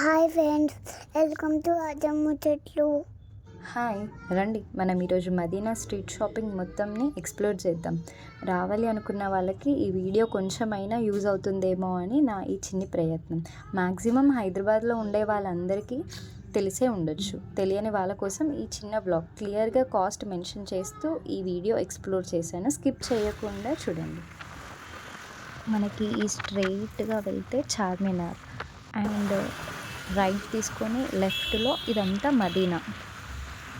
Hi friends, welcome to అజం ముచ్చట్లు. Hi, రండి మనం ఈరోజు మదీనా స్ట్రీట్ షాపింగ్ మొత్తంని ఎక్స్ప్లోర్ చేద్దాం. రావాలి అనుకున్న వాళ్ళకి ఈ వీడియో కొంచెమైనా యూజ్ అవుతుందేమో అని నా ఈ చిన్ని ప్రయత్నం. మ్యాక్సిమం హైదరాబాద్లో ఉండే వాళ్ళందరికీ తెలిసే ఉండొచ్చు. తెలియని వాళ్ళ కోసం ఈ చిన్న బ్లాగ్ క్లియర్గా కాస్ట్ మెన్షన్ చేస్తూ ఈ వీడియో ఎక్స్ప్లోర్ చేశాను. స్కిప్ చేయకుండా చూడండి. మనకి ఈ స్ట్రెయిట్గా వెళ్తే చార్మినార్ అండ్ రైట్ తీసుకొని లెఫ్ట్లో ఇదంతా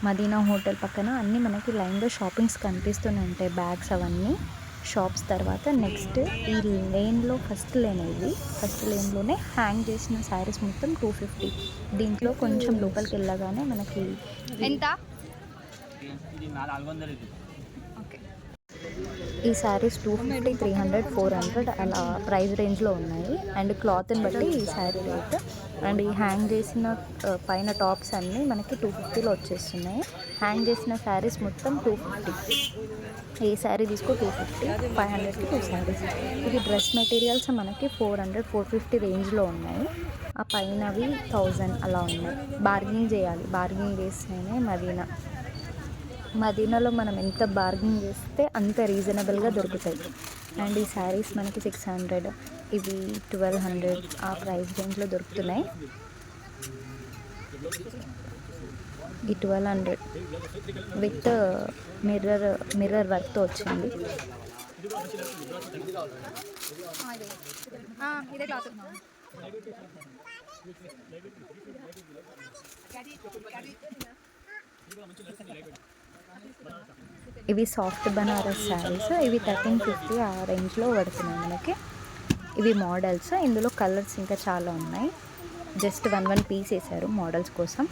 మదీనా హోటల్ పక్కన అన్నీ మనకి లైన్గా షాపింగ్స్ కనిపిస్తూనే ఉంటాయి. బ్యాగ్స్ అవన్నీ షాప్స్. తర్వాత నెక్స్ట్ ఈ లేన్లో ఫస్ట్ లేన్లోనే హ్యాంగ్ చేసిన శారీస్ మొత్తం 250. దీంట్లో కొంచెం లోపలికి వెళ్ళగానే మనకి ఎంత ఈ శారీస్ 250, 300, 400 అలా ప్రైస్ రేంజ్లో ఉన్నాయి. అండ్ క్లాత్ని బట్టి ఈ శారీ రేట్. అండ్ ఈ హ్యాంగ్ చేసిన పైన టాప్స్ అన్నీ మనకి 250లో వచ్చేస్తున్నాయి. హ్యాంగ్ చేసిన శారీస్ మొత్తం 250. ఏ శారీ తీసుకో 250, 500కి 2 శారీస్. ఇది డ్రెస్ మెటీరియల్స్ మనకి 400, 450 రేంజ్లో ఉన్నాయి. ఆ పైనవి 1000 అలా ఉన్నాయి. బార్గెనింగ్ చేయాలి. బార్గెనింగ్ చేస్తేనే మదీనాలో మనం ఎంత బార్గెన్ చేస్తే అంత రీజనబుల్గా దొరుకుతాయి. అండ్ ఈ శారీస్ మనకి 600, ఇవి 1200 ఆ ప్రైస్ రేంజ్లో దొరుకుతున్నాయి. ఈ 1200 విత్ మిర్రర్ వర్క్తో వచ్చింది. ఇదే క్లాత్. ఇవి సాఫ్ట్ బనారస్ శారీస్. ఇవి 1350 ఆ రేంజ్లో పడుతున్నాయి మనకి. ఇవి మోడల్స్. ఇందులో కలర్స్ ఇంకా చాలా ఉన్నాయి. జస్ట్ వన్ పీస్ వేసారు మోడల్స్ కోసం.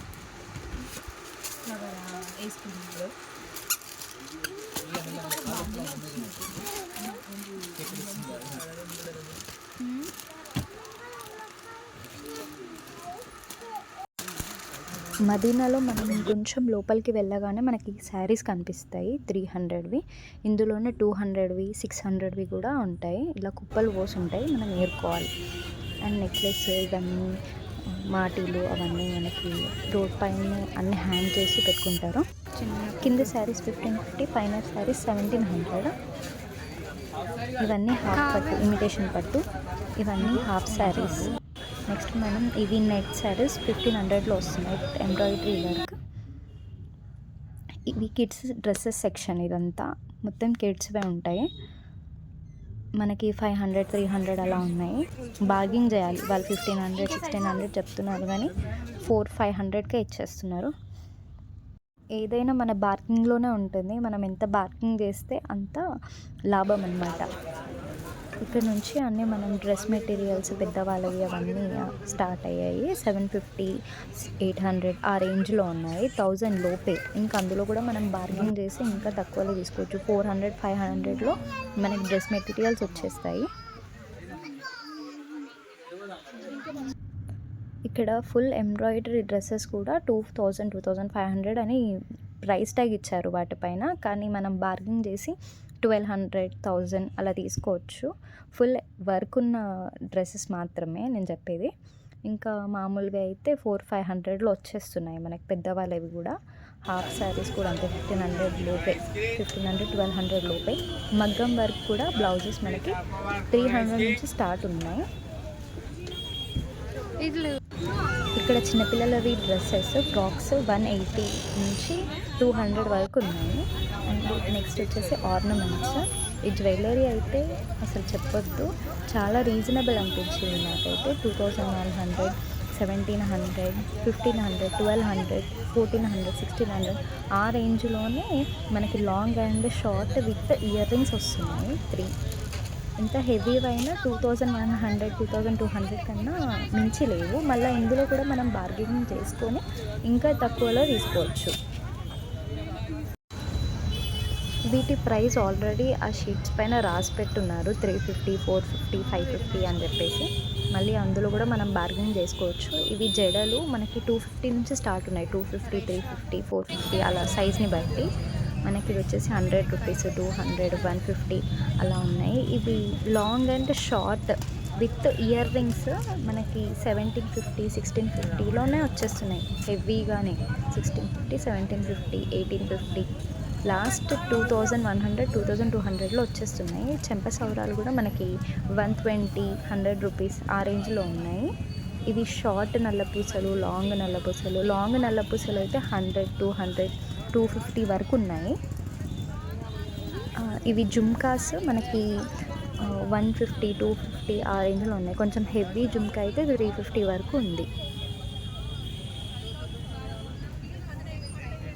మదీనాలో మనం కొంచెం లోపలికి వెళ్ళగానే మనకి శారీస్ కనిపిస్తాయి 300వి. ఇందులోనే 200వి, 600వి కూడా ఉంటాయి. ఇలా కుప్పలు పోసి ఉంటాయి, మనం ఏరుకోవాలి. అండ్ నెక్లెస్ ఇవన్నీ మాటీలు అవన్నీ మనకి రోడ్ పైన అన్నీ హ్యాంగ్ చేసి పెట్టుకుంటారు. కింద శారీస్ 1550, పైన శారీస్ 1700. ఇవన్నీ హాఫ్ పట్టు, ఇమిటేషన్ పట్టు. ఇవన్నీ హాఫ్ శారీస్. నెక్స్ట్ మనం ఇవి నెట్ శారీస్ 1500లో వస్తున్నాయి. Embroidery work. ఇవి కిడ్స్ డ్రెస్సెస్ సెక్షన్. ఇదంతా మొత్తం కిడ్స్వే ఉంటాయి. మనకి 500, 300 అలా ఉన్నాయి. బార్గింగ్ చేయాలి. వాళ్ళు 1500, 1600 చెప్తున్నారు కానీ 400, 500కే ఇచ్చేస్తున్నారు. ఏదైనా మన బార్గింగ్లోనే ఉంటుంది. మనం ఎంత బార్గింగ్ చేస్తే అంత లాభం అన్నమాట. ఇక్కడ నుంచి అన్నీ మనం డ్రెస్ మెటీరియల్స్ పెద్దవాళ్ళవి అవన్నీ స్టార్ట్ అయ్యాయి. 750, 800 ఆ రేంజ్లో ఉన్నాయి. 1000 లోపే. ఇంకా అందులో కూడా మనం బార్గెన్ చేసి ఇంకా తక్కువలో తీసుకోవచ్చు. 400, 500లో మనకి డ్రెస్ మెటీరియల్స్ వచ్చేస్తాయి. ఇక్కడ ఫుల్ ఎంబ్రాయిడరీ డ్రెస్సెస్ కూడా 2000, 2500 అని ప్రైస్ ట్యాగ్ ఇచ్చారు వాటిపైన. కానీ మనం బార్గెన్ చేసి 1200, 1000 అలా తీసుకోవచ్చు. ఫుల్ వర్క్ ఉన్న డ్రెస్సెస్ మాత్రమే నేను చెప్పేది. ఇంకా మామూలుగా అయితే 400, 500లో వచ్చేస్తున్నాయి మనకి పెద్దవాళ్ళవి కూడా. హాఫ్ శారీస్ కూడా అంతే 1500 లోపే, 1500, 1200 లోపే. మగ్గం వర్క్ కూడా బ్లౌజెస్ మనకి 300 నుంచి స్టార్ట్ ఉన్నాయి. ఇక్కడ చిన్నపిల్లలవి డ్రెస్సెస్ ఫ్రాక్స్ 180 నుంచి 200 వరకు ఉన్నాయి. అండ్ నెక్స్ట్ వచ్చేసి ఆర్నమెంట్స్. ఈ జ్యువెలరీ అయితే అసలు చెప్పొద్దు, చాలా రీజనబుల్ అనిపించింది నాకైతే. 2100, 1700, 1500, 1200, 1400, 1600 ఆ రేంజ్లోనే మనకి long and short with ear rings వస్తున్నాయి 3. ఎంత హెవీ అయినా 2100, 2200 కన్నా మించి లేవు. మళ్ళీ ఇందులో కూడా మనం బార్గెనింగ్ చేసుకొని ఇంకా తక్కువలో తీసుకోవచ్చు. వీటి ప్రైస్ ఆల్రెడీ ఆ షీట్స్ పైన రాసి పెట్టున్నారు. 350, 450, 550 అని చెప్పేసి. మళ్ళీ అందులో కూడా మనం బార్గెనింగ్ చేసుకోవచ్చు. ఇవి జడలు మనకి 250 నుంచి స్టార్ట్ ఉన్నాయి. 250, 350, 450 అలా సైజ్ని బట్టి. మనకి ఇది వచ్చేసి 100 రూపీస్, 200, 150 అలా ఉన్నాయి. ఇవి long and short with ear rings మనకి 1750 1650లోనే వచ్చేస్తున్నాయి హెవీగానే. 1650 1750 1850 లాస్ట్ 2100 2200లో వచ్చేస్తున్నాయి. చెంప సౌరాలు కూడా మనకి 120 100 రూపీస్ ఆ రేంజ్లో ఉన్నాయి. ఇవి షార్ట్ నల్లపూసలు, లాంగ్ నల్లపూసలు. లాంగ్ నల్లపూసలు అయితే 100 200 250 వరకు ఉన్నాయి. ఇవి జుమ్కాస్ మనకి 150 250 ఆ రేంజ్లో ఉన్నాయి. కొంచెం హెవీ జుమ్కా అయితే 350 వరకు ఉంది.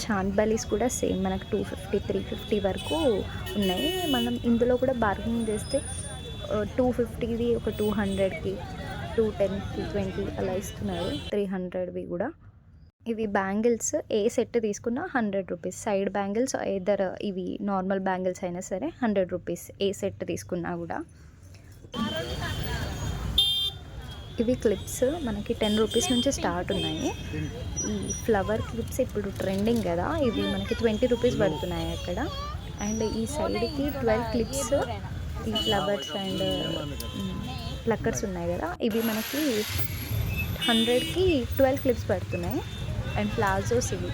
చాంద్బాలీస్ కూడా సేమ్ మనకు 250 350 వరకు ఉన్నాయి. మనం ఇందులో కూడా బార్గెనింగ్ చేస్తే 250వి ఒక 200కి 210కి 20 అలా ఇస్తున్నారు. 300వి కూడా. ఇవి బ్యాంగిల్స్ ఏ సెట్ తీసుకున్నా 100 రూపీస్. సైడ్ బ్యాంగిల్స్ ఏదర్ ఇవి నార్మల్ బ్యాంగిల్స్ అయినా సరే 100 రూపీస్ ఏ సెట్ తీసుకున్నా కూడా. ఇవి క్లిప్స్ మనకి 10 రూపీస్ నుంచి స్టార్ట్ ఉన్నాయి. ఈ ఫ్లవర్ క్లిప్స్ ఇప్పుడు ట్రెండింగ్ కదా, ఇవి మనకి 20 రూపీస్ పడుతున్నాయి అక్కడ. అండ్ ఈ సైడ్కి 12 క్లిప్స్ ఈ ఫ్లవర్స్ అండ్ ప్లక్కర్స్ ఉన్నాయి కదా, ఇవి మనకి 100కి 12 క్లిప్స్ పడుతున్నాయి. అండ్ ప్లాజోస్ ఇవి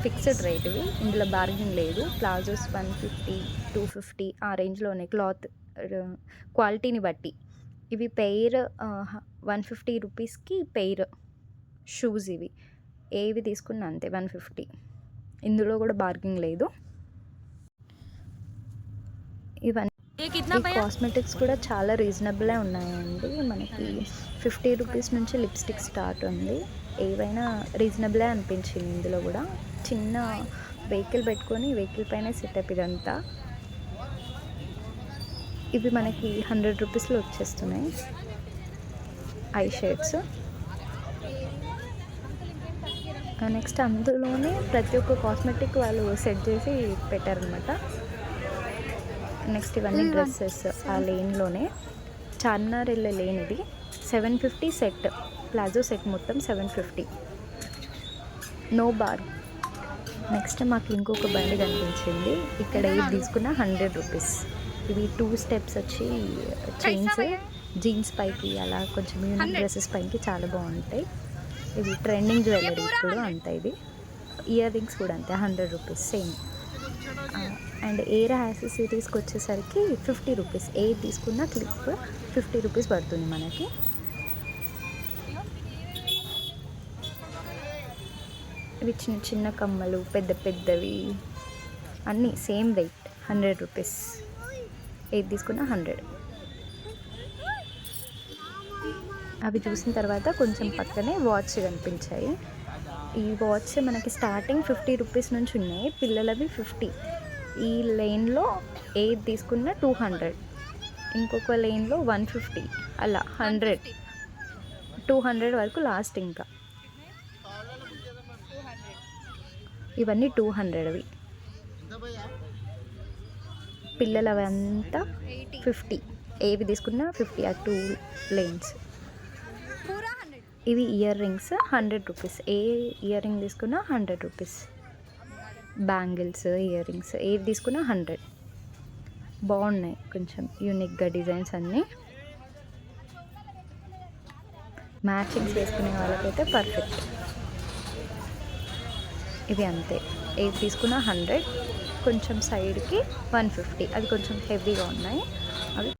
ఫిక్స్డ్ రేట్, ఇవి ఇందులో బార్గెనింగ్ లేదు. ప్లాజోస్ 150 250 ఆ రేంజ్లో ఉన్నాయి క్లాత్ క్వాలిటీని బట్టి. ఇవి పెయిర్ 150 రూపీస్కి పెయిర్ షూస్. ఇవి ఏవి తీసుకున్నా అంతే 150. ఇందులో కూడా బార్గెనింగ్ లేదు. ఇవన్నీ కాస్మెటిక్స్ కూడా చాలా రీజనబుల్గా ఉన్నాయండి. మనకి 50 రూపీస్ నుంచి లిప్స్టిక్ స్టార్ట్ ఉంది. ఏవైనా రీజనబులే అనిపించింది. ఇందులో కూడా చిన్న వెహికల్ పెట్టుకొని వెహికల్ పైన సెటప్ ఇదంతా. ఇవి మనకి 100 రూపీస్లో వచ్చేస్తున్నాయి ఐ షేడ్స్. నెక్స్ట్ అందులోనే ప్రతి ఒక్క కాస్మెటిక్ వాళ్ళు సెట్ చేసి పెట్టారనమాట. నెక్స్ట్ ఇవన్నీ డ్రెస్సెస్ ఆ లేన్లోనే. చార్మినార్ వెళ్ళే లేన్ ఇది. 750 సెట్, ప్లాజో సెట్ మొత్తం 750, నో బార్. నెక్స్ట్ మాకు ఇంకొక బండి కనిపించింది. ఇక్కడ ఏది తీసుకున్నా 100 రూపీస్. ఇవి 2 స్టెప్స్ వచ్చి చైన్స్ జీన్స్ పైకి అలా కొంచెం యూనిక్ డ్రెస్సెస్ పైకి చాలా బాగుంటాయి. ఇవి ట్రెండింగ్ జ్యువెలరీ ఇప్పుడు అంతా. ఇది ఇయర్ రింగ్స్ కూడా అంతే 100 రూపీస్ సేమ్. అండ్ ఎయిర్ యాక్సెసరీస్కి వచ్చేసరికి 50 రూపీస్. ఏది తీసుకున్న క్లిప్ 50 రూపీస్ పడుతుంది మనకి. ఇవి చిన్న చిన్న కమ్మలు, పెద్ద పెద్దవి అన్నీ సేమ్ వెయిట్ 100 రూపీస్. ఏది తీసుకున్నా 100. అవి చూసిన తర్వాత కొంచెం పక్కనే వాచ్ కనిపించాయి. ఈ వాచ్ మనకి స్టార్టింగ్ 50 రూపీస్ నుంచి ఉన్నాయి. పిల్లలవి 50. ఈ లేన్లో ఏది తీసుకున్నా 200, ఇంకొక లేన్లో 150, అలా 100 200 వరకు లాస్ట్. ఇంకా ఇవన్నీ 200వి. పిల్లలవి అంతా 50. ఏవి తీసుకున్నా 50 ఆ 2 లేన్స్. ఇవి ఇయర్ రింగ్స్ 100 రూపీస్. ఏ ఇయర్ రింగ్ తీసుకున్నా 100 రూపీస్. బ్యాంగిల్స్, ఇయర్ రింగ్స్ ఏవి తీసుకున్నా 100. బాగున్నాయి, కొంచెం యూనిక్గా డిజైన్స్ అన్నీ. మ్యాచింగ్స్ వేసుకునే వాళ్ళకైతే పర్ఫెక్ట్. ఇవి అంతే, ఏది తీసుకున్నా 100. కొంచెం సైడ్కి 150, అది కొంచెం హెవీగా ఉన్నాయి.